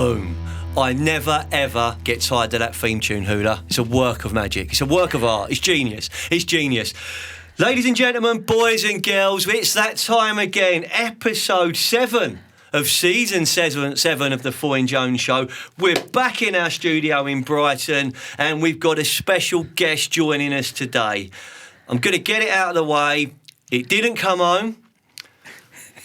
boom. I never, ever get tired of that theme tune, Hula. It's a work of magic. It's a work of art. It's genius. It's genius. Ladies and gentlemen, boys and girls, it's that time again. Episode 7 of season 7 of the Foyne Jones Show. We're back in our studio in Brighton and we've got a special guest joining us today. I'm going to get it out of the way. It didn't come home.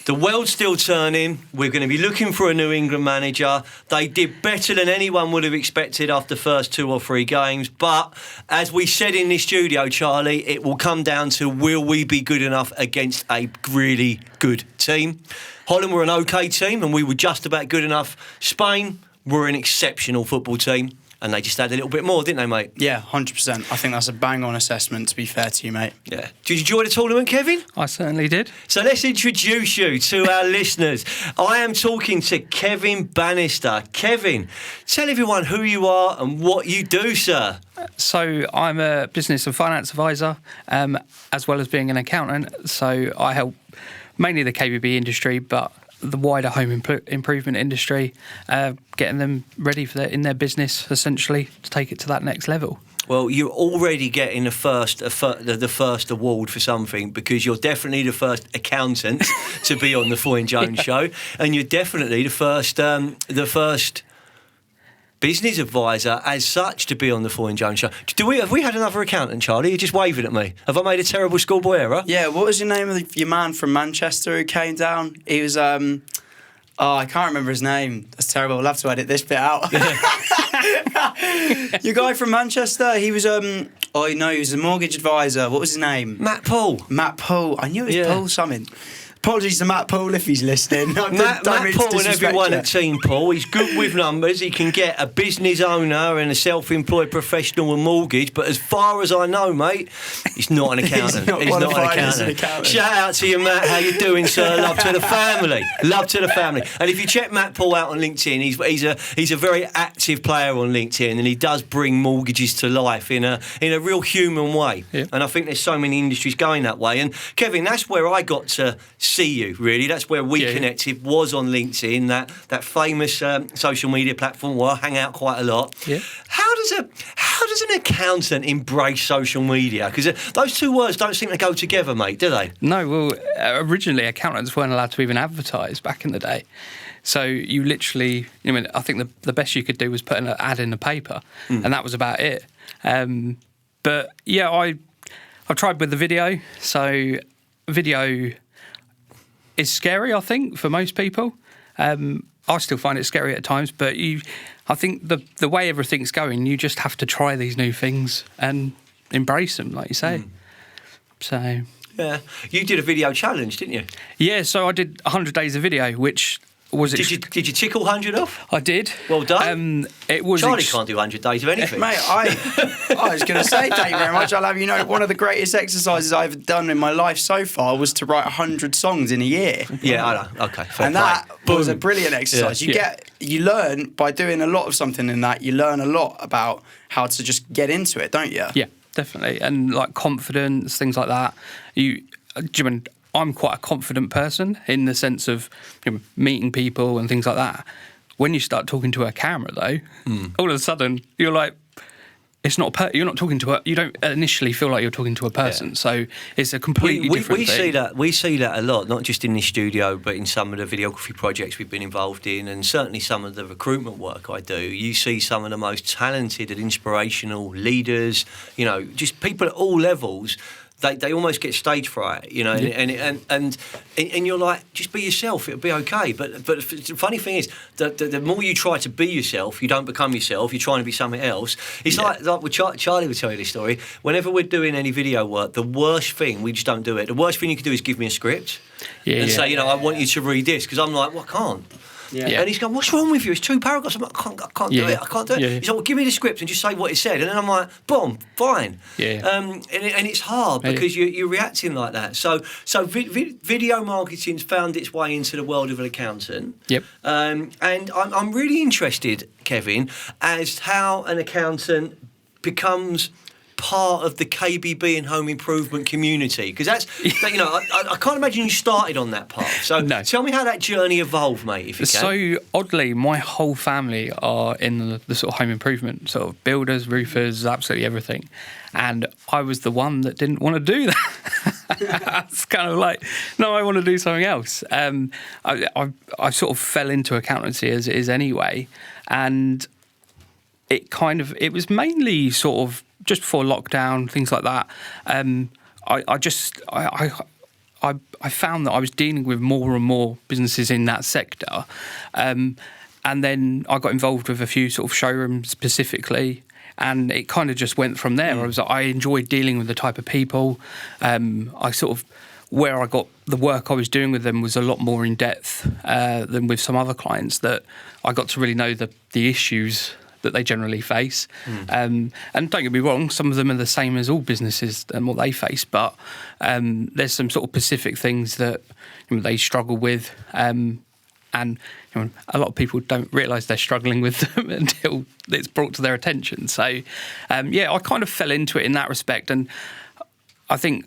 The world's still turning. We're going to be looking for a New England manager. They did better than anyone would have expected after the first 2 or 3 games. But as we said in this studio, Charlie, it will come down to will we be good enough against a really good team? Holland were an OK team and we were just about good enough. Spain were an exceptional football team. And they just had a little bit more, didn't they, mate? Yeah, 100%. I think that's a bang-on assessment, to be fair to you, mate. Yeah. Did you enjoy the tournament, Kevin? I certainly did. So let's introduce you to our listeners. I am talking to Kevin Bannister. Kevin, tell everyone who you are and what you do, sir. So I'm a business and finance advisor, as well as being an accountant. So I help mainly the KBB industry, but the wider home improvement industry, getting them ready for in their business, essentially, to take it to that next level. Well, you're already getting the first award for something because you're definitely the first accountant to be on the Foyne Jones Show, and you're definitely the first business advisor as such to be on the Foyne Jones Show. Have we had another accountant, Charlie? You're just waving at me. Have I made a terrible schoolboy error? Yeah, what was your name of your man from Manchester who came down? He was, I can't remember his name. That's terrible. I'll have to edit this bit out. Your guy from Manchester, he was, he was a mortgage advisor. What was his name? Matt Paul. Matt Paul. I knew it was Paul something. Apologies to Matt Paul if he's listening. Matt Paul and everyone at Team Paul, he's good with numbers. He can get a business owner and a self-employed professional a mortgage, but as far as I know, mate, he's not an accountant. He's not an accountant. Shout out to you, Matt. How you doing, sir? Love to the family. Love to the family. And if you check Matt Paul out on LinkedIn, he's a very active player on LinkedIn, and he does bring mortgages to life in a real human way. Yeah. And I think there's so many industries going that way. And Kevin, that's where I got to see you, really. That's where we connected, was on LinkedIn, that famous social media platform where I hang out quite a lot. Yeah. How does an accountant embrace social media? Because those two words don't seem to go together, mate, do they? No, well, originally accountants weren't allowed to even advertise back in the day. So you literally, I think the best you could do was put an ad in the paper, and that was about it. But yeah, I tried with the video. So video is scary, I think, for most people. I still find it scary at times, but I think the way everything's going, you just have to try these new things and embrace them, like you say. So yeah, you did a video challenge, didn't you? Yeah, so I did 100 days of video, which was did you tickle 100 off? I did. Well done. It was Charlie can't do 100 days of anything. Mate, I was going to say thank you very much. I'll have you know, one of the greatest exercises I've done in my life so far was to write 100 songs in a year. Yeah, I know. Okay, fair and play. that was a brilliant exercise. Yeah. You learn by doing a lot of something in that. You learn a lot about how to just get into it, don't you? Yeah, definitely. And like confidence, things like that. I'm quite a confident person in the sense of meeting people and things like that. When you start talking to a camera, though, all of a sudden you're like, it's not. You're not talking to a. You don't initially feel like you're talking to a person. Yeah. So it's a completely different thing. We see that a lot, not just in this studio, but in some of the videography projects we've been involved in, and certainly some of the recruitment work I do. You see some of the most talented and inspirational leaders. Just people at all levels. They almost get stage fright, and you're like, just be yourself, it'll be okay. But the funny thing is, the more you try to be yourself, you don't become yourself. You're trying to be something else. It's like with Charlie would tell you this story. Whenever we're doing any video work, the worst thing, we just don't do it. The worst thing you can do is give me a script and say, I want you to read this, because I'm like, well, I can't. Yeah. And he's going, what's wrong with you? It's 2 paragraphs. I'm like, I can't do it. I can't do it. Yeah. He's like, well, give me the script and just say what it said. And then I'm like, boom, fine. Yeah. And it's hard because you're reacting like that. So video marketing's found its way into the world of an accountant. Yep. And I'm really interested, Kevin, as how an accountant becomes part of the KBB and home improvement community? Because that's, you know, I can't imagine you started on that path. So No. tell me how that journey evolved, mate, if you can. So oddly, my whole family are in the sort of home improvement, sort of builders, roofers, absolutely everything. And I was the one that didn't want to do that. It's kind of like, no, I want to do something else. I sort of fell into accountancy as it is anyway, and it was mainly sort of just before lockdown, things like that. I found that I was dealing with more and more businesses in that sector, and then I got involved with a few sort of showrooms specifically. And it kind of just went from there. I enjoyed dealing with the type of people. Where I got the work I was doing with them was a lot more in depth than with some other clients, that I got to really know the issues that they generally face. And don't get me wrong, some of them are the same as all businesses and what they face, but there's some sort of specific things that they struggle with. And a lot of people don't realise they're struggling with them until it's brought to their attention. So, I kind of fell into it in that respect. And I think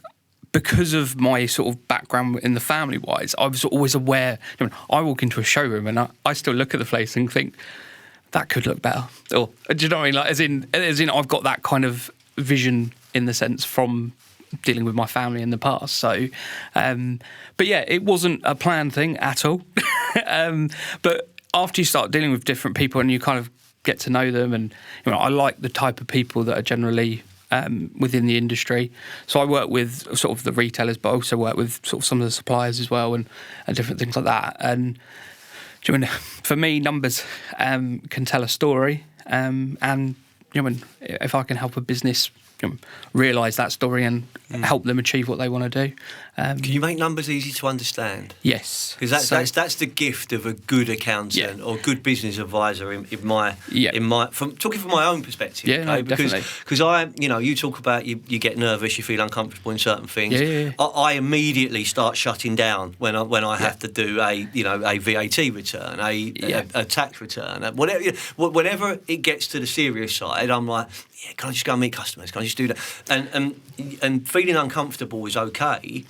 because of my sort of background in the family-wise, I was always aware. I walk into a showroom and I still look at the place and think, that could look better. Or, do you know what I mean? Like, as in, I've got that kind of vision in the sense from dealing with my family in the past. So, but yeah, it wasn't a planned thing at all. But after you start dealing with different people and you kind of get to know them, and I like the type of people that are generally within the industry. So I work with sort of the retailers, but I also work with sort of some of the suppliers as well, and different things like that. And for me, numbers can tell a story, and if I can help a business realise that story and help them achieve what they want to do. Can you make numbers easy to understand? Yes. Because that's the gift of a good accountant or good business advisor in my from talking from my own perspective. Yeah, no, definitely. Because you talk about you get nervous, you feel uncomfortable in certain things. Yeah. I immediately start shutting down when I have to do a VAT return, a tax return, whatever. Whenever it gets to the serious side, I'm like, can I just go and meet customers? Can I just do that? And feeling uncomfortable is okay,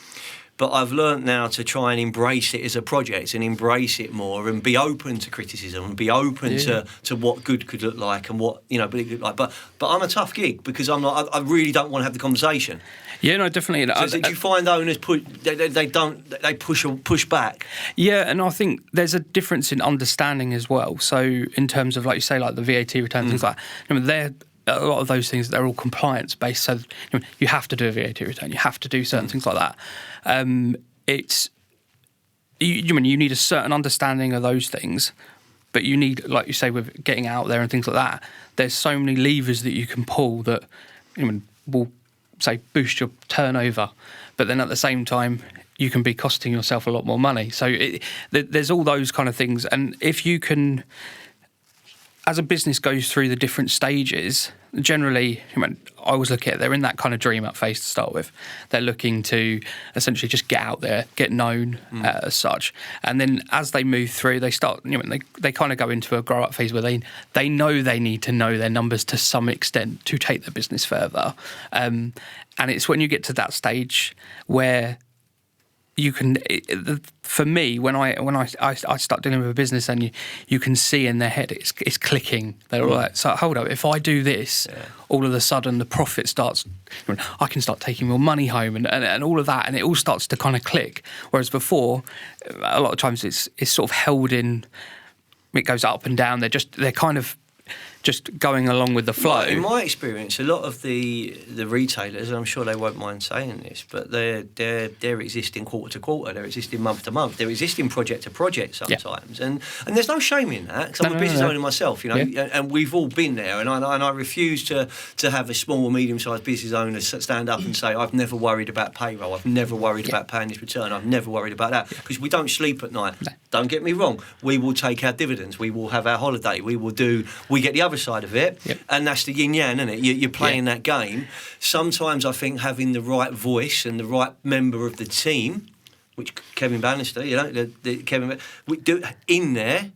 but I've learned now to try and embrace it as a project and embrace it more and be open to criticism and be open to what good could look like and what but it could look like. But I'm a tough gig because I'm not. I really don't want to have the conversation. Yeah, no, definitely. So did you find owners they push back? Yeah, and I think there's a difference in understanding as well. So in terms of, like you say, like the VAT return, things like that, they're a lot of those things, they're all compliance based. So you have to do a VAT return, you have to do certain things like that. You need a certain understanding of those things, but you need, like you say, with getting out there and things like that, there's so many levers that you can pull that will say boost your turnover, but then at the same time you can be costing yourself a lot more money. So there's all those kind of things, and if you can, as a business goes through the different stages, generally, I always look at it, they're in that kind of dream up phase to start with. They're looking to essentially just get out there, get known as such. And then as they move through, they start, they kind of go into a grow up phase where they know they need to know their numbers to some extent to take their business further. And it's when you get to that stage where you can, for me, when I start dealing with a business and you can see in their head it's clicking. They're all like, so hold up, if I do this, all of a sudden the profit starts, I can start taking more money home and all of that, and it all starts to kind of click. Whereas before, a lot of times it's sort of held in, it goes up and down. They're kind of just going along with the flow. In my experience, a lot of the retailers, and I'm sure they won't mind saying this, but they're existing quarter to quarter, they're existing month to month, they're existing project to project sometimes, and there's no shame in that, because I'm a business owner myself, and we've all been there, and I refuse to have a small or medium-sized business owner stand up and say, I've never worried about payroll, I've never worried about paying this return, I've never worried about that, because we don't sleep at night. No. Don't get me wrong, we will take our dividends, we will have our holiday, we get the other side of it, and that's the yin-yang, isn't it? You're playing that game. Sometimes I think having the right voice and the right member of the team, which Kevin Bannister, Kevin, we do in there,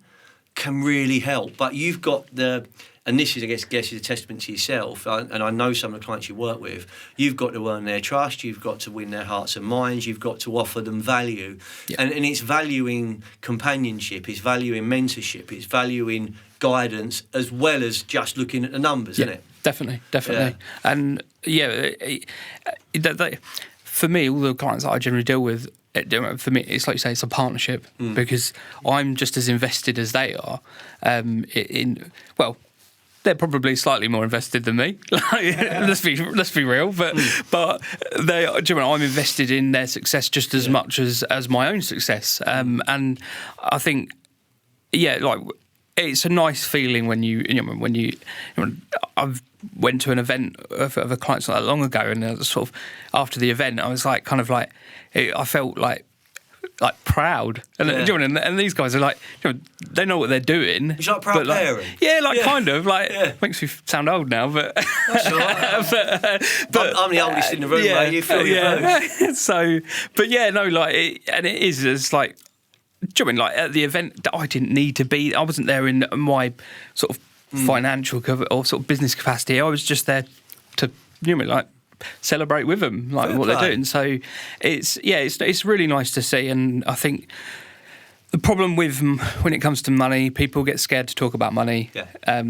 can really help. But you've got the and this is, I guess is a testament to yourself, and I know some of the clients you work with, you've got to earn their trust, you've got to win their hearts and minds, you've got to offer them value. Yeah. And it's valuing companionship, it's valuing mentorship, it's valuing guidance, as well as just looking at the numbers, isn't it? Definitely. And for me, all the clients that I generally deal with, for me, it's like you say, it's a partnership because I'm just as invested as they are. They're probably slightly more invested than me. Let's be real, but they are. I'm invested in their success just as much as my own success. And I think, it's a nice feeling when I've went to an event of a client not that long ago, and sort of after the event, I was like, I felt like proud, and these guys are like, they know what they're doing. It's like proud parent. Kind of makes me sound old now, but that's all right. I'm the oldest in the room. Mate. You feel your both. So, but and it is. It's like, at the event, I didn't need to be. I wasn't there in my sort of financial or sort of business capacity. I was just there to celebrate with them, what they're doing. So it's really nice to see. And I think the problem with when it comes to money, people get scared to talk about money. All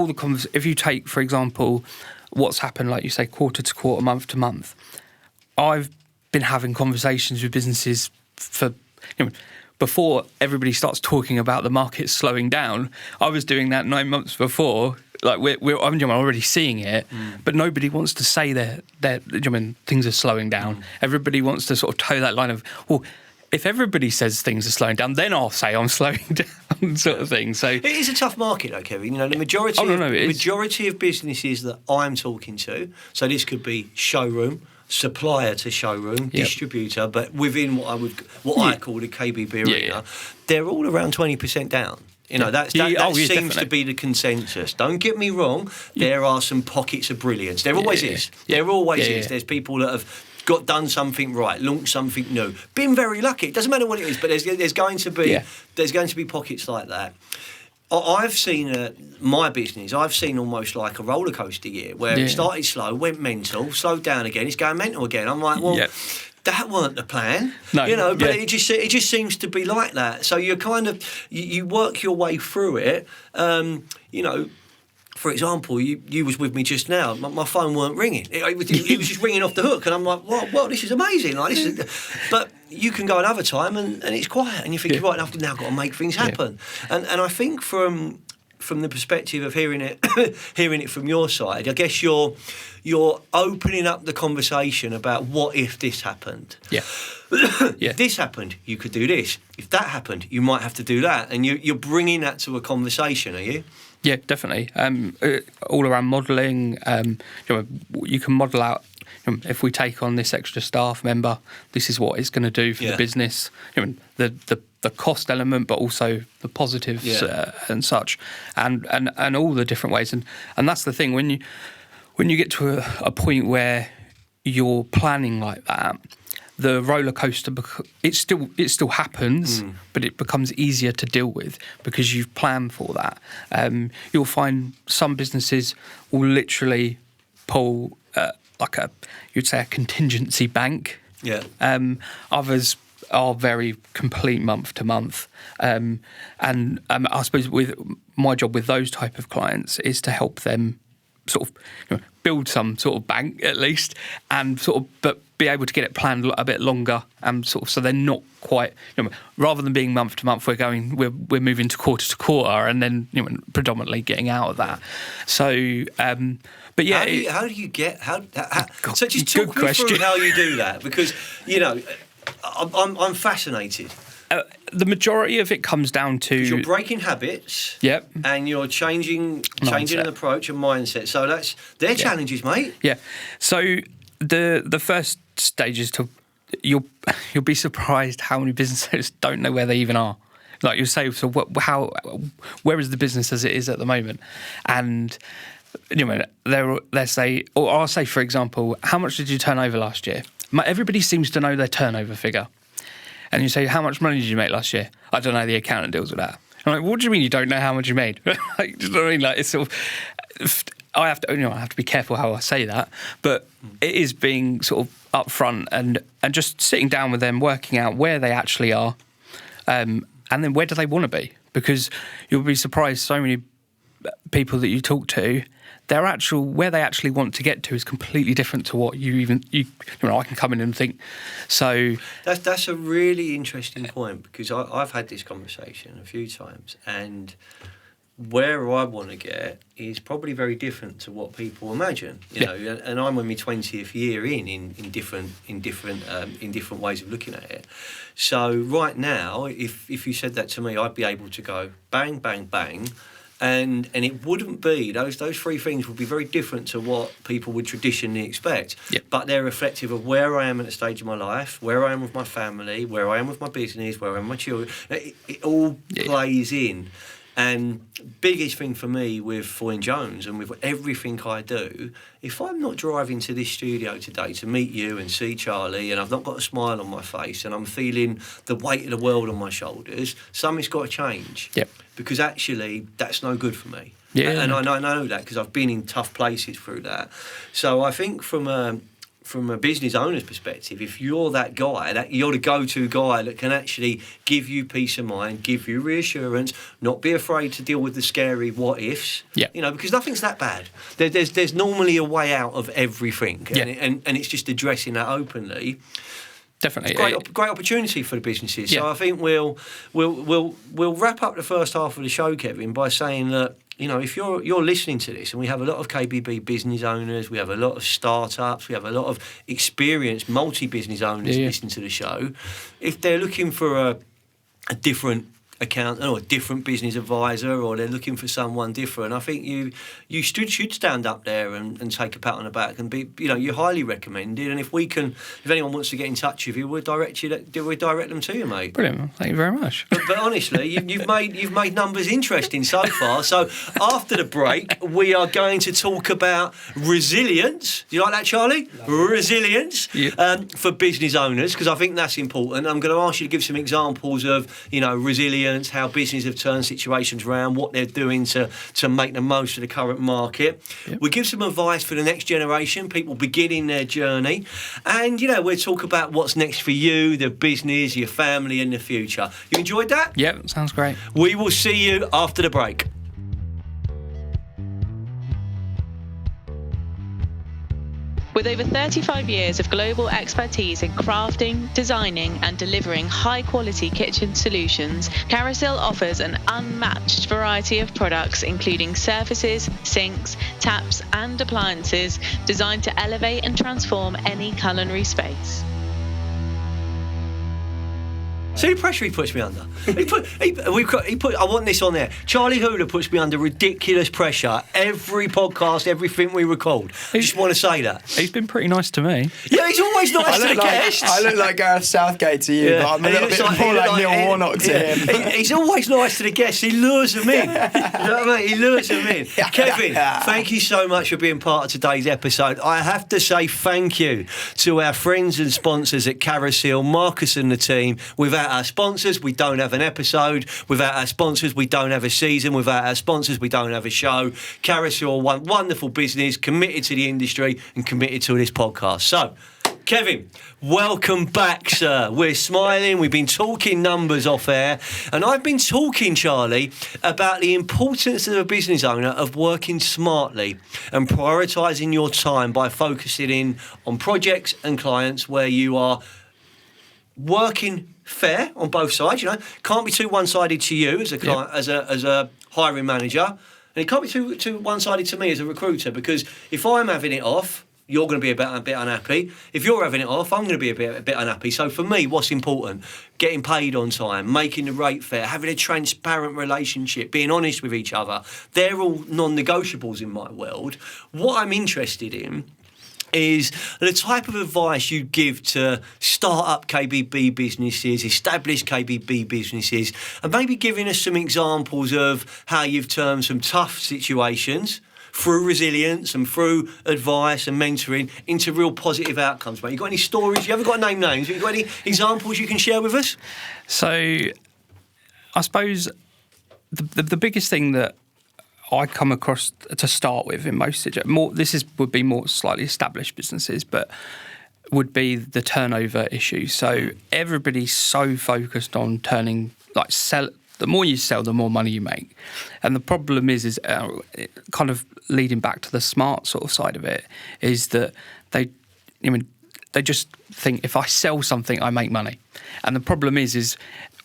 the if you take, for example, what's happened, like you say, quarter to quarter, month to month, I've been having conversations with businesses for before everybody starts talking about the market slowing down. I was doing that 9 months before. I'm already seeing it, but nobody wants to say that things are slowing down. Everybody wants to sort of toe that line of, well, if everybody says things are slowing down, then I'll say I'm slowing down, sort of thing. So it is a tough market, though, Kevin. The majority of businesses that I'm talking to. So this could be showroom, supplier to showroom, distributor, but within what I call the KBB arena, they're all around 20% down. That seems definitely to be the consensus. Don't get me wrong, there are some pockets of brilliance. There always is. There always is. There's people that have done something right, launched something new, been very lucky. It doesn't matter what it is, but there's going to be pockets like that. I've seen my business. I've seen almost like a roller coaster year where it started slow, went mental, slowed down again. It's going mental again. I'm like, well, that weren't the plan, but it just seems to be like that. So you're kind of you work your way through it. For example, you was with me just now. My phone weren't ringing. It was just ringing off the hook, and I'm like, well, this is amazing. But you can go another time, and it's quiet, and you think, right, I've now got to make things happen. And I think from the perspective of hearing it from your side, I guess you're opening up the conversation about what if this happened. If this happened, you could do this. If that happened, you might have to do that, and you're bringing that to a conversation, are you? Yeah, definitely. All around modelling, you can model out. If we take on this extra staff member, this is what it's going to do for the business. The cost element, but also the positives and such, and all the different ways. And that's the thing when you get to a point where you're planning like that. The roller coaster, it still happens, but it becomes easier to deal with because you've planned for that. You'll find some businesses will literally pull you'd say a contingency bank. Others are very complete month to month. And I suppose with my job with those type of clients is to help them sort of build some sort of bank at least, and but be able to get it planned a bit longer, and so they're not quite rather than being month to month, we're moving to quarter, and then predominantly getting out of that. So, but yeah, how do you get so just talk me through how you do that, because I'm fascinated. The majority of it comes down to you're breaking habits, and you're changing an approach and mindset. So they're challenges, mate. Yeah. So the first stage is you'll be surprised how many businesses don't know where they even are. Like you say, so where is the business as it is at the moment? And they'll say, or I'll say, for example, how much did you turn over last year? Everybody seems to know their turnover figure. And you say, how much money did you make last year? I don't know, the accountant deals with that. I'm like, what do you mean you don't know how much you made? Like, do you know what I mean? Like, it's sort of, I have to be careful how I say that, but it is being sort of upfront and just sitting down with them, working out where they actually are, and then where do they want to be? Because you'll be surprised, so many people that you talk to, where they actually want to get to is completely different to what you I can come in and think. So that's a really interesting point, because I've had this conversation a few times, and where I want to get is probably very different to what people imagine. You know, and I'm in my 20th year in different ways of looking at it. So right now, if you said that to me, I'd be able to go bang, bang, bang. And it wouldn't be, those three things would be very different to what people would traditionally expect. Yep. But they're reflective of where I am at a stage of my life, where I am with my family, where I am with my business, where I am with my children. It all plays in. And biggest thing for me with Foyne Jones and with everything I do, if I'm not driving to this studio today to meet you and see Charlie, and I've not got a smile on my face and I'm feeling the weight of the world on my shoulders, something's got to change. Yep. Because actually, that's no good for me. Yeah. And I know that because I've been in tough places through that. So I think from a business owner's perspective, if you're that guy, that you're the go-to guy that can actually give you peace of mind, give you reassurance, not be afraid to deal with the scary what-ifs, because nothing's that bad. There's normally a way out of everything, and it's just addressing that openly. Definitely, it's great opportunity for the businesses. So I think we'll wrap up the first half of the show, Kevin, by saying that, if you're listening to this, and we have a lot of KBB business owners, we have a lot of startups, we have a lot of experienced multi-business owners listening to the show. If they're looking for a different accountant or a different business advisor, or they're looking for someone different, I think you should stand up there and take a pat on the back and be, you're highly recommended. And if anyone wants to get in touch with you, we'll direct them to you, mate. Brilliant, thank you very much. But honestly, you've made numbers interesting so far. So after the break, we are going to talk about resilience. Do you like that, Charlie? Resilience for business owners, because I think that's important. I'm going to ask you to give some examples of resilience, how businesses have turned situations around, what they're doing to make the most of the current market. Yep. We'll give some advice for the next generation, people beginning their journey. And, we'll talk about what's next for you, the business, your family and the future. You enjoyed that? Yep, sounds great. We will see you after the break. With over 35 years of global expertise in crafting, designing and delivering high-quality kitchen solutions, Carousel offers an unmatched variety of products including surfaces, sinks, taps and appliances designed to elevate and transform any culinary space. See the pressure he puts me under. I want this on there. Charlie Hooler puts me under ridiculous pressure every podcast, everything we record. I just want to say that. He's been pretty nice to me. Yeah, he's always nice to the guests. I look like Gareth Southgate to you, but I'm a little bit more like Neil Warnock to him. He's always nice to the guests. He lures them in. You know what I mean? He lures them in. Kevin, thank you so much for being part of today's episode. I have to say thank you to our friends and sponsors at Carousel, Marcus and the team. Without our sponsors, we don't have an episode. Without our sponsors, we don't have a season. Without our sponsors, we don't have a show. Carousel, one wonderful business, committed to the industry and committed to this podcast. So, Kevin, welcome back, sir. We're smiling. We've been talking numbers off air. And I've been talking, Charlie, about the importance of a business owner of working smartly and prioritising your time by focusing in on projects and clients where you are working fair on both sides. Can't be too one-sided to you as a client, as a hiring manager, and it can't be too one-sided to me as a recruiter, because if I'm having it off, you're going to be a bit unhappy. If you're having it off, I'm going to be a bit unhappy. So for me, what's important? Getting paid on time, making the rate fair, having a transparent relationship, being honest with each other. They're all non-negotiables in my world. What I'm interested in is the type of advice you give to start-up KBB businesses, established KBB businesses, and maybe giving us some examples of how you've turned some tough situations through resilience and through advice and mentoring into real positive outcomes, mate. You got any stories? You haven't got to name names, but you got any examples you can share with us? So, I suppose the biggest thing that I come across to start with in most would be more slightly established businesses, but would be the turnover issue. So everybody's so focused on turning, like, sell. The more you sell, the more money you make. And the problem is kind of leading back to the smart sort of side of it, is that they just think, if I sell something, I make money. And the problem is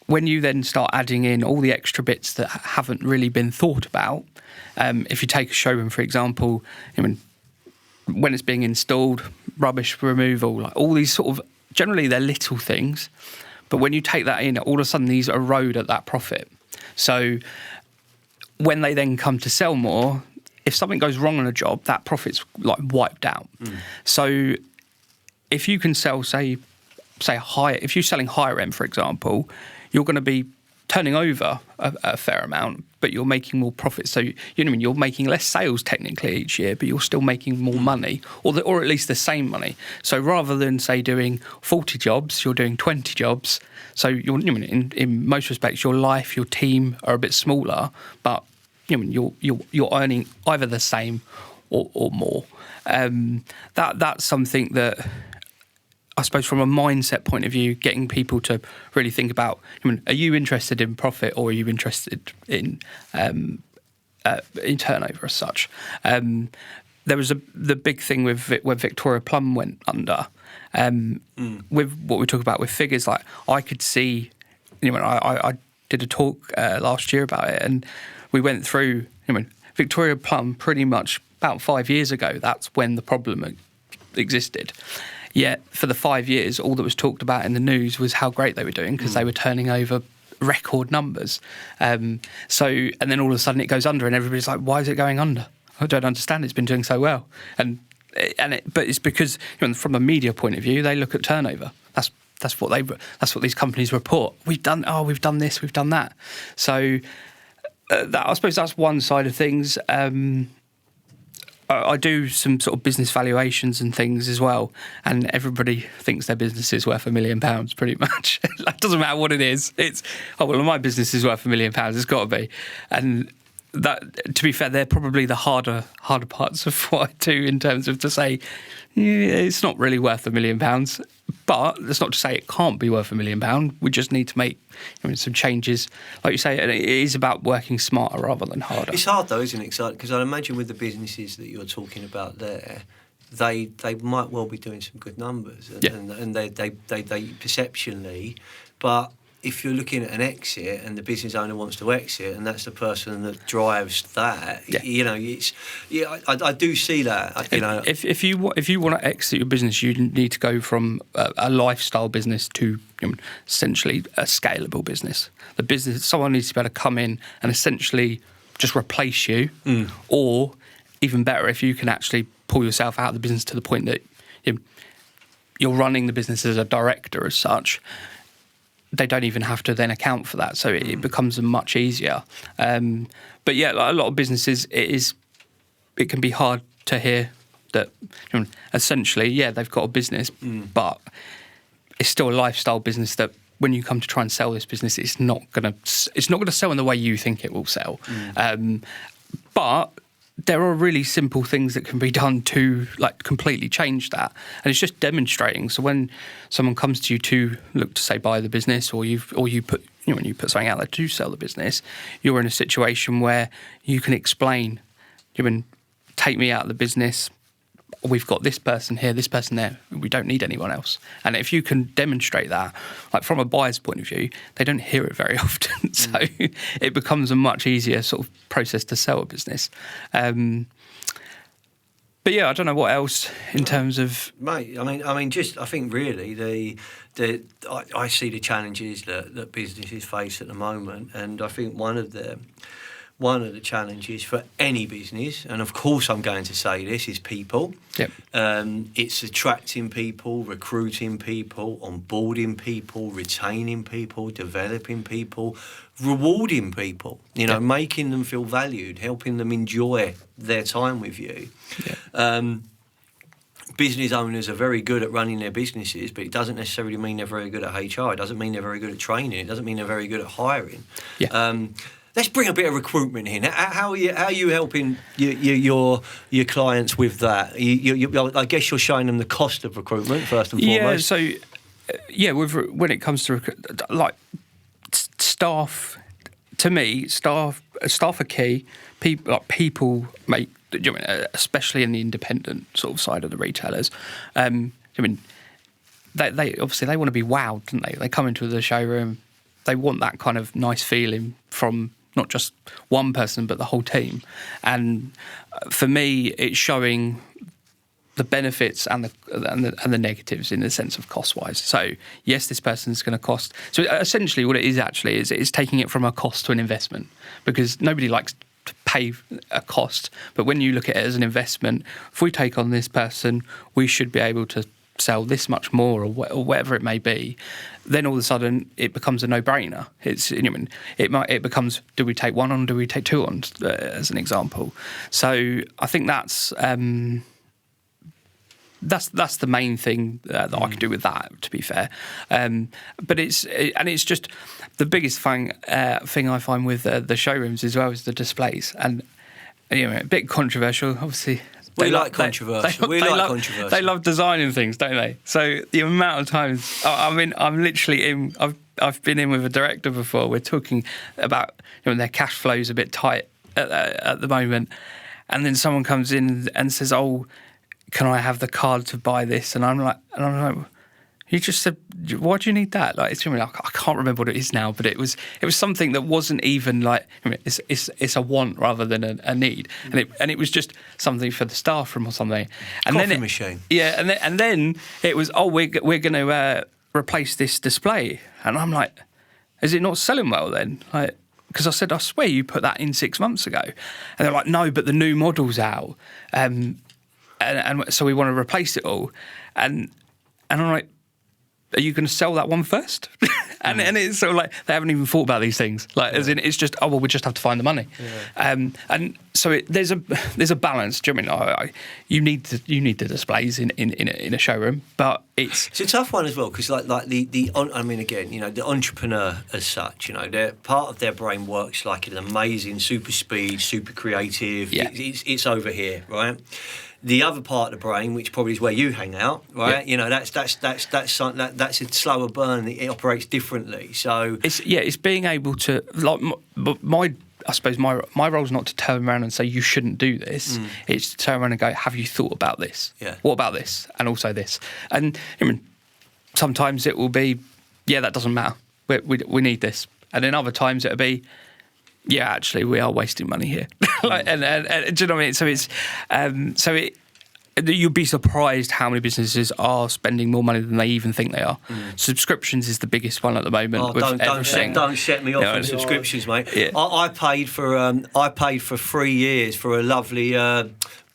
when you then start adding in all the extra bits that haven't really been thought about. If you take a showroom, for example, when it's being installed, rubbish removal, like all these sort of, generally they're little things, but when you take that in, all of a sudden these erode at that profit. So when they then come to sell more, if something goes wrong on a job, that profit's like wiped out. So if you can sell, say higher, if you're selling higher end, for example, you're going to be turning over a fair amount, but you're making more profits. So you're making less sales technically each year, but you're still making more money, or at least the same money. So rather than, say, doing 40 jobs, you're doing 20 jobs. So in most respects, your life, your team are a bit smaller, but you're earning either the same or more. That's something that, I suppose, from a mindset point of view, getting people to really think about, are you interested in profit, or are you interested in turnover as such? There was the big thing with when Victoria Plumb went under, with what we talk about with figures. Like, I could see, I did a talk last year about it, and we went through, Victoria Plumb pretty much about 5 years ago, that's when the problem existed. Yet for the 5 years, all that was talked about in the news was how great they were doing, because they were turning over record numbers. And then all of a sudden it goes under, and everybody's like, "Why is it going under? I don't understand. It's been doing so well." But it's because, from a media point of view, they look at turnover. That's what these companies report. We've done this, we've done that. So I suppose that's one side of things. I do some sort of business valuations and things as well, and everybody thinks their business is worth £1 million, pretty much. It doesn't matter what it is. It's, my business is worth £1 million. It's got to be. And that, to be fair, they're probably the harder parts of what I do, in terms of to say, it's not really worth £1 million. But that's not to say it can't be worth £1 million. We just need to make some changes. Like you say, and it is about working smarter rather than harder. It's hard though, isn't it? Because I imagine with the businesses that you're talking about there, they might well be doing some good numbers, and they perceptionally, but if you're looking at an exit and the business owner wants to exit, and that's the person that drives that, I do see that. If you want to exit your business, you need to go from a lifestyle business to essentially a scalable business. The business, someone needs to be able to come in and essentially just replace you, or even better, if you can actually pull yourself out of the business to the point that you're running the business as a director as such. They don't even have to then account for that, so it becomes much easier. But yeah, like a lot of businesses, it can be hard to hear that essentially, they've got a business, but it's still a lifestyle business that when you come to try and sell this business, it's not gonna sell in the way you think it will sell. But there are really simple things that can be done to completely change that, and it's just demonstrating. So when someone comes to you to look to, say, buy the business, or you put when you put something out there to sell the business, you're in a situation where you can explain, take me out of the business. We've got this person here, this person there. We don't need anyone else. And if you can demonstrate that, from a buyer's point of view, they don't hear it very often. So it becomes a much easier sort of process to sell a business. But yeah, I don't know what else in terms of... Mate, I think really I see the challenges that businesses face at the moment, and I think one of the challenges for any business, and of course I'm going to say this, is people. Yep. It's attracting people, recruiting people, onboarding people, retaining people, developing people, rewarding people, making them feel valued, helping them enjoy their time with you. Yep. Business owners are very good at running their businesses, but it doesn't necessarily mean they're very good at HR. It doesn't mean they're very good at training. It doesn't mean they're very good at hiring. Yeah. let's bring a bit of recruitment in. How are you helping your clients with that? I guess you're showing them the cost of recruitment first and foremost. When it comes to like staff, to me, staff are key. People make, especially in the independent sort of side of the retailers. They obviously want to be wowed, don't they? They come into the showroom, they want that kind of nice feeling from not just one person but the whole team. And for me, it's showing the benefits and the negatives in the sense of cost-wise. So yes, this person's going to cost. So essentially, what it is actually is it's taking it from a cost to an investment, because nobody likes to pay a cost. But when you look at it as an investment, if we take on this person, we should be able to sell this much more, or whatever it may be. Then all of a sudden it becomes a no-brainer. It becomes, do we take one on, do we take two on, as an example. So I think that's the main thing that I can do with that, to be fair. But it's just the biggest thing I find with the showrooms as well is the displays, and a bit controversial, obviously. We like controversy. They love designing things, don't they? So the amount of times, I'm literally in. I've been in with a director before. We're talking about their cash flow's a bit tight at the moment, and then someone comes in and says, "Oh, can I have the card to buy this?" And I'm like, you just said, why do you need that? Like, I can't remember what it is now, but it was something that wasn't even like, it's a want rather than a need, and it was just something for the staff room or something. And Coffee machine. Yeah, and then it was, we're going to replace this display, and I'm like, is it not selling well then? Like, because I said, I swear you put that in 6 months ago, and they're like, no, but the new model's out, and so we want to replace it all, and I'm like, are you going to sell that one first? and it's sort of like they haven't even thought about these things. Like, as in, it's just, we just have to find the money. Yeah. And so there's a balance. Do you know what I mean? You need the displays in a showroom, but it's a tough one as well, because the entrepreneur as such, their part of their brain works like an amazing super speed, super creative. Yeah. It's over here, right? The other part of the brain, which probably is where you hang out, right? Yeah. That's a slower burn. It operates differently. So it's being able to, like, I suppose my role is not to turn around and say you shouldn't do this. It's to turn around and go, have you thought about this? Yeah. What about this? And also this. And sometimes it will be, that doesn't matter. We need this. And then other times it'll be, yeah, actually, we are wasting money here. and do you know what I mean? So you'll be surprised how many businesses are spending more money than they even think they are. Subscriptions is the biggest one at the moment. Don't set me off on subscriptions, mate. Yeah. I paid for 3 years for a lovely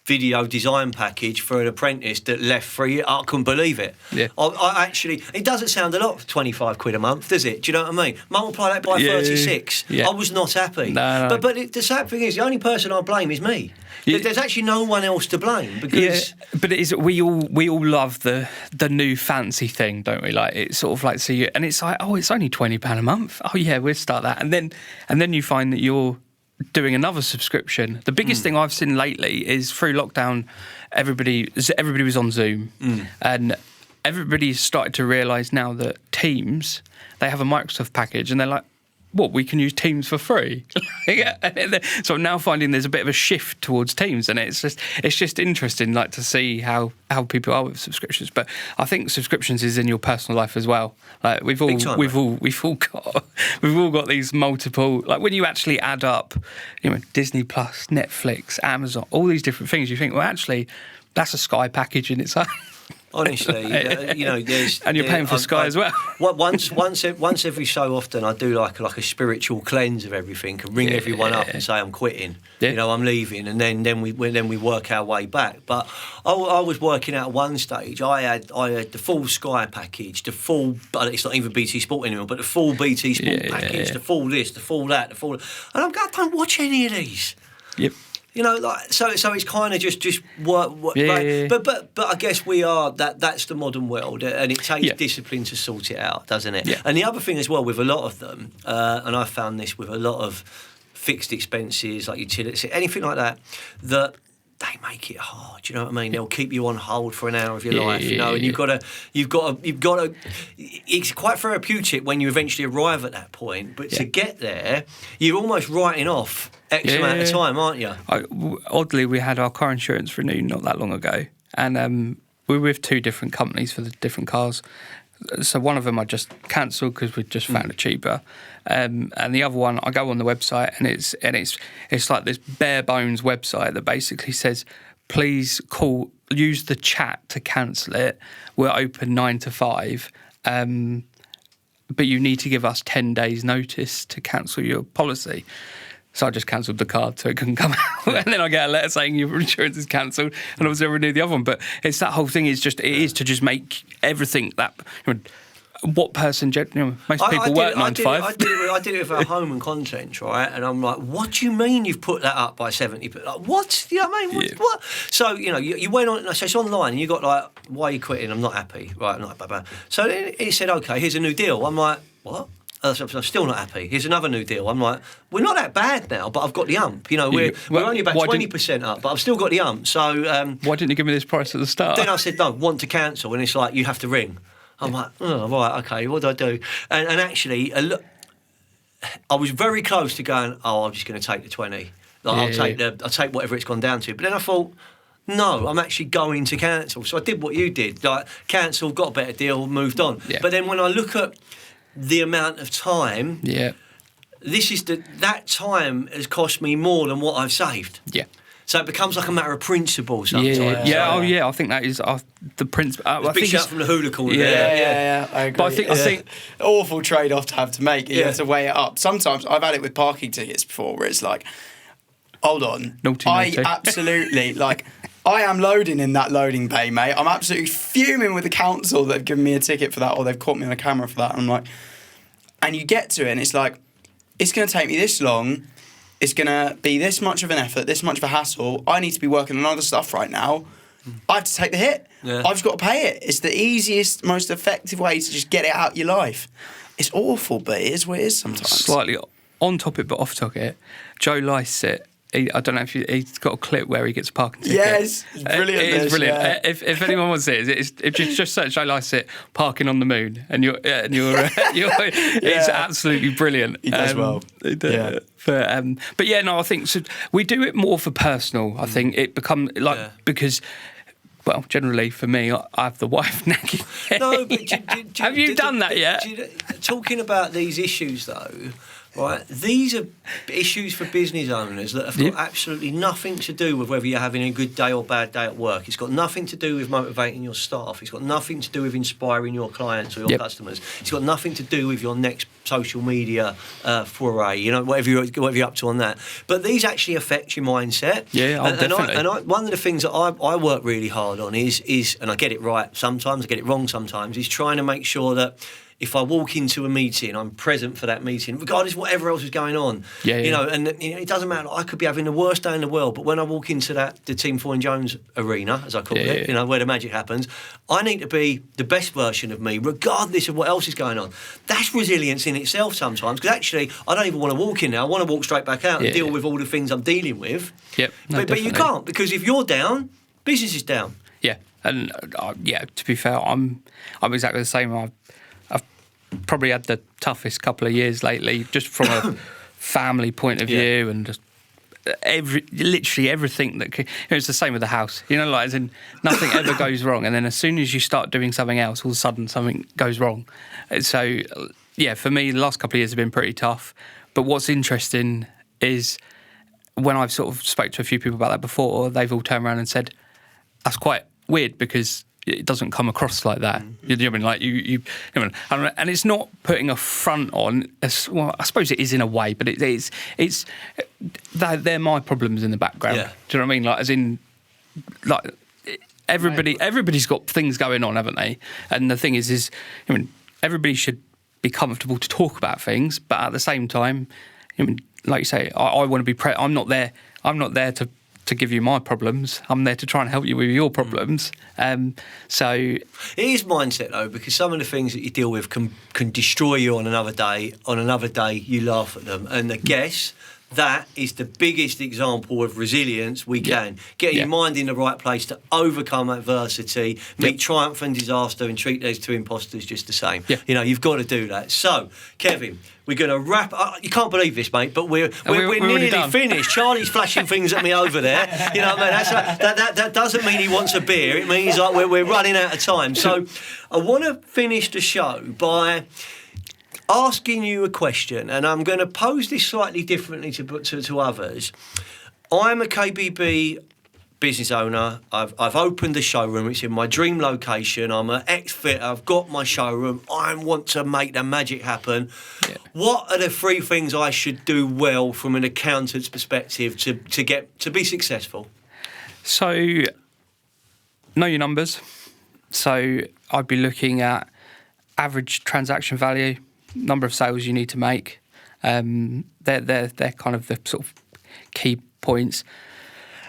video design package for an apprentice that left free. I couldn't believe it. Yeah. I actually, it doesn't sound a lot for 25 quid a month, does it? Do you know what I mean? Multiply that by 36. Yeah. I was not happy. No. But the sad thing is, the only person I blame is me. Yeah. There's actually no one else to blame, because... Yeah, but it is, we all love the new fancy thing, don't we? Like, it's sort of like, and it's like, it's only £20 a month. Oh yeah, we'll start that. And then you find that you're doing another subscription. The biggest thing I've seen lately is through lockdown, everybody was on Zoom, and everybody's started to realise now that Teams, they have a Microsoft package, and they're like, what, we can use Teams for free? So I'm now finding there's a bit of a shift towards Teams, and it's just interesting, like, to see how people are with subscriptions. But I think subscriptions is in your personal life as well. Like, we've all got these multiple, like, when you actually add up, Disney Plus, Netflix, Amazon, all these different things, you think, well, actually, that's a Sky package in its own. Honestly, there's... And you're paying for Sky as well. Once every so often, I do like a spiritual cleanse of everything, and ring everyone up and say I'm quitting. Yeah. I'm leaving, and then we work our way back. But I was working out at one stage. I had the full Sky package, the full... It's not even BT Sport anymore, but the full BT Sport package, the full this, the full that, the full... And I'm going, I don't watch any of these. Yep. So it's kind of just work. Yeah. But I guess we are that's the modern world, and it takes discipline to sort it out, doesn't it? Yeah. And the other thing as well with a lot of them, and I found this with a lot of fixed expenses like utilities, anything like that, that they make it hard. You know what I mean? They'll keep you on hold for an hour of your life, you know, and you've got to. It's quite therapeutic when you eventually arrive at that point, but to get there, you're almost writing off X amount of time, aren't you? Oddly, we had our car insurance renewed not that long ago, and we were with two different companies for the different cars. So one of them I just cancelled because we just found it cheaper, and the other one I go on the website and it's like this bare bones website that basically says, please use the chat to cancel it. We're open 9 to 5, but you need to give us 10 days notice to cancel your policy. So I just cancelled the card so it couldn't come out. And then I get a letter saying your insurance is cancelled, and obviously I renewed the other one. But it's that whole thing is to just make everything that... what person... most people work 9 to 5. I did it with our home and content, right? And I'm like, what do you mean you've put that up by 70? Like, what? You know what I mean? What? So, you went on... So it's online, and you got like, why are you quitting? I'm not happy. Right, I'm not happy. So he said, OK, here's a new deal. I'm like, what? I'm still not happy. Here's another new deal. I'm like, we're not that bad now, but I've got the ump. We're only about 20% up, but I've still got the ump. So why didn't you give me this price at the start? Then I said, no, want to cancel, and it's like you have to ring. I'm like, oh, right, okay, what do I do? And actually, I was very close to going, I'm just going to take the 20. I'll take whatever it's gone down to. But then I thought, no, I'm actually going to cancel. So I did what you did, like cancel, got a better deal, moved on. Yeah. But then when I look at the amount of time, this is that time has cost me more than what I've saved. Yeah. So it becomes like a matter of principle sometimes. I think that is the principle. A big shout from the hula corner. Yeah, I agree. But I think awful trade-off to have to make. You have to weigh it up. Sometimes I've had it with parking tickets before, where it's like, hold on, naughty. Absolutely I am loading in that loading bay, mate. I'm absolutely fuming with the council that have given me a ticket for that, or they've caught me on a camera for that. And I'm like, and you get to it, and it's like, it's going to take me this long. It's going to be this much of an effort, this much of a hassle. I need to be working on other stuff right now. I have to take the hit. Yeah. I've just got to pay it. It's the easiest, most effective way to just get it out of your life. It's awful, but it is what it is sometimes. Slightly on topic, but off topic. Joe Lycett. I don't know if he's got a clip where he gets a parking ticket. Yes, it's brilliant. It is brilliant. Yeah. If anyone wants it, if you just search Joe Lycett parking on the moon, and you're it's absolutely brilliant. He does well. He does. Yeah. But I think so we do it more for personal. I think it becomes because. Well, generally for me, I have the wife nagging. No, but have you done that yet? Talking about these issues, though, right? These are issues for business owners that have got absolutely nothing to do with whether you're having a good day or bad day at work. It's got nothing to do with motivating your staff. It's got nothing to do with inspiring your clients or your customers. It's got nothing to do with your next social media foray, whatever you're up to on that. But these actually affect your mindset. Yeah, definitely. One of the things that I work really hard on is, and I get it right sometimes, I get it wrong sometimes, is trying to make sure that if I walk into a meeting, I'm present for that meeting, regardless of whatever else is going on. And it doesn't matter. I could be having the worst day in the world, but when I walk into the Team Foyne Jones arena, as I call it, where the magic happens, I need to be the best version of me, regardless of what else is going on. That's resilience in itself sometimes, because actually, I don't even want to walk in now. I want to walk straight back out and deal with all the things I'm dealing with. But you can't, because if you're down, business is down. Yeah, and to be fair, I'm exactly the same. I've probably had the toughest couple of years lately, just from a family point of view, and just literally everything that it's the same with the house. As in nothing ever goes wrong, and then as soon as you start doing something else, all of a sudden something goes wrong. So for me, the last couple of years have been pretty tough. But what's interesting is when I've sort of spoke to a few people about that before, they've all turned around and said, that's quite weird because it doesn't come across like that. You know what I mean? Like you and it's not putting a front on. Well, I suppose it is in a way, but it's they're my problems in the background. Yeah. Do you know what I mean? Like as in, like everybody's got things going on, haven't they? And the thing is, everybody should be comfortable to talk about things, but at the same time, like you say, I want to be. I'm not there to give you my problems. I'm there to try and help you with your problems. So it is mindset though, because some of the things that you deal with can destroy you on another day. On another day, you laugh at them, and I guess that is the biggest example of resilience we can. Get your mind in the right place to overcome adversity, meet triumph and disaster, and treat those two imposters just the same. You know, you've got to do that. So, Kevin, we're going to wrap up. You can't believe this, mate, but we're nearly finished. Charlie's flashing things at me over there. You know what I mean? That doesn't mean he wants a beer. It means like we're running out of time. So I want to finish the show by asking you a question, and I'm going to pose this slightly differently to others. I'm a KBB business owner. I've opened the showroom. It's in my dream location. I'm an ex-fit. I've got my showroom. I want to make the magic happen. What are the 3 things I should do well from an accountant's perspective to be successful? So, know your numbers. So I'd be looking at average transaction value, number of sales you need to make. They're kind of the sort of key points.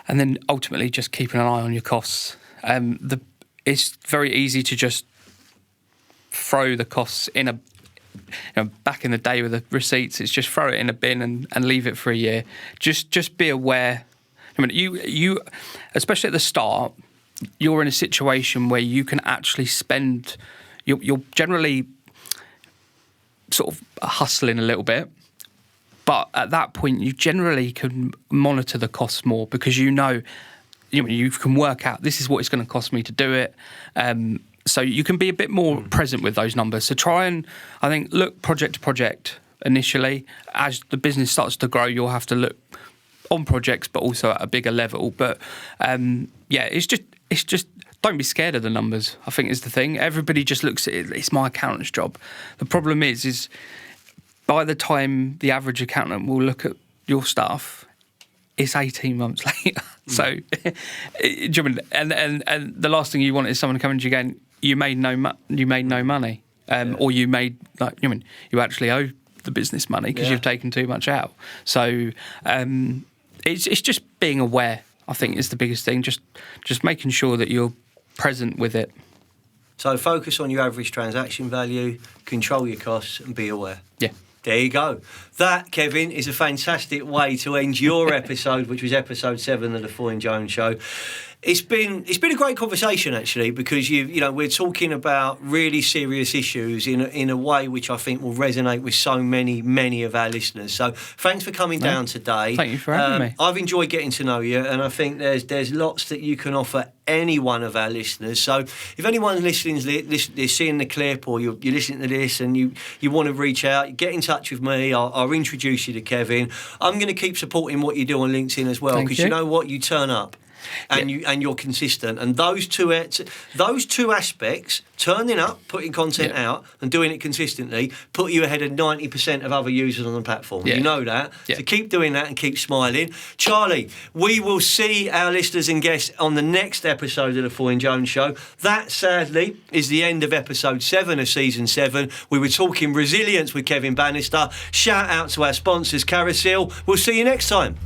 And then ultimately just keeping an eye on your costs. It's very easy to just throw the costs in a... back in the day with the receipts, it's just throw it in a bin and leave it for a year. Just be aware. I mean, you especially at the start, you're in a situation where you can actually spend... You're generally sort of hustling a little bit. But at that point, you generally can monitor the costs more because you can work out this is what it's going to cost me to do it. So you can be a bit more present with those numbers. So try and, I think, look project to project initially. As the business starts to grow, you'll have to look on projects, but also at a bigger level. But it's just don't be scared of the numbers, I think is the thing. Everybody just looks at it, it's my accountant's job. The problem is by the time the average accountant will look at your stuff, it's 18 months later. So, and the last thing you want is someone coming to you going, you made no money, or you made you actually owe the business money because you've taken too much out. So, it's just being aware, I think, is the biggest thing. Just making sure that you're present with it. So focus on your average transaction value, control your costs, and be aware. Yeah. There you go. That, Kevin, is a fantastic way to end your episode, which was episode 7 of the Foy and Jones Show. It's been a great conversation actually, because we're talking about really serious issues in a way which I think will resonate with so many of our listeners. So thanks for coming down today. Thank you for having me. I've enjoyed getting to know you, and I think there's lots that you can offer any one of our listeners. So if anyone's listening, they're seeing the clip, or you're listening to this and you want to reach out, get in touch with me. I'll introduce you to Kevin. I'm going to keep supporting what you do on LinkedIn as well, because you know what, you turn up. And you're consistent, and those two aspects, turning up, putting content out, and doing it consistently, put you ahead of 90% of other users on the platform. You know that. So keep doing that and keep smiling. Charlie, we will see our listeners and guests on the next episode of the Foy and Jones Show. That, sadly, is the end of episode 7 of season 7. We were talking resilience with Kevin Bannister. Shout out to our sponsors, Carousel. We'll see you next time.